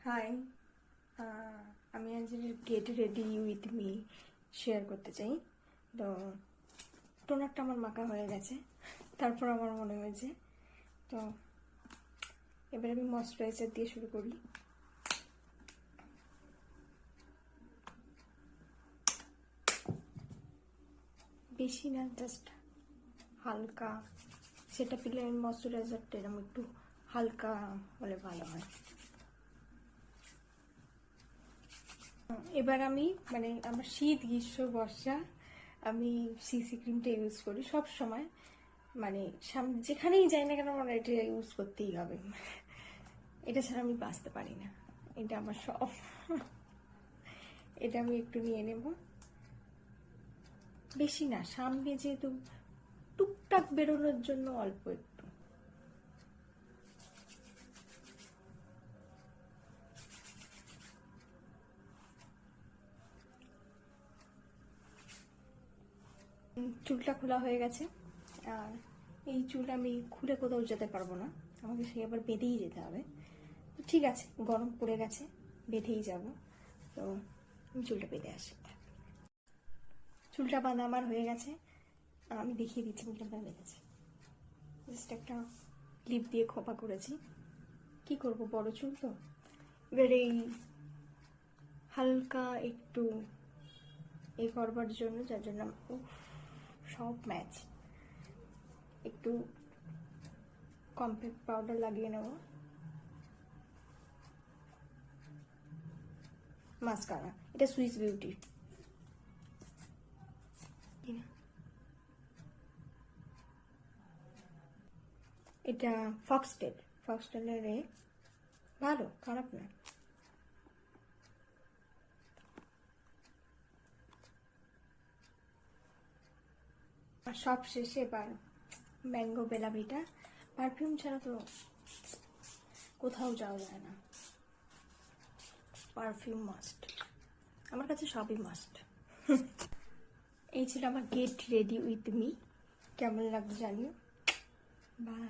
High, আমি আজ get ready with me share করতে চাই। তো টোনারটা আমার মাখা হয়ে গেছে, তারপর আমার মনে হয়েছে তো এবার আমি ময়শ্চারাইজার দিয়ে শুরু করি। বেশি না, জাস্ট হালকা, সেটা পেলে ময়শ্চারাইজারটা এরকম একটু হালকা হলে ভালো হয়। এবার আমি আমার শীত গ্রীষ্ম বর্ষা আমি সিসি ক্রিমটা ইউজ করি সব সময়। যেখানেই যাই না কেন আমার এটা ইউজ করতেই হবে, এটা ছাড়া আমি বাঁচতে পারি না, এটা আমার সব। এটা আমি একটু নিয়ে নেব, বেশি না, সামনে যেহেতু টুকটাক বেরোনোর জন্য অল্প একটু। চুলটা খোলা হয়ে গেছে, আর এই চুল আমি খুলে কোথাও যেতে পারবো না, আমাকে সেই আবার বেঁধেই যেতে হবে। তো ঠিক আছে, গরম পড়ে গেছে, বেঁধেই যাব। তো আমি চুলটা বেঁধে আসি। চুলটা বাঁধা আমার হয়ে গেছে, আমি দেখিয়ে দিচ্ছি চুলটা বেঁধেছে। জাস্ট একটা ক্লিপ দিয়ে খোপা করেছি, কি করব, বড় চুল তো। এবার এই হালকা একটু এই করবার জন্য, যার জন্য সব ম্যাচ, একটু কমপ্যাক্ট পাউডার লাগিয়ে নেব, মাস্কারা, এটা সুইস বিউটি। এটা ফক্সটেলের ভালো, খারাপ না। আর সব শেষে এবার ম্যাঙ্গো বেলাভিটা, পারফিউম ছাড়া তো কোথাও যাওয়া যায় না, পারফিউম মাস্ট, আমার কাছে সবই মাস্ট। এই ছিল আমার গেট রেডি উইথ মি, কেমন লাগলো জানিও। বাই।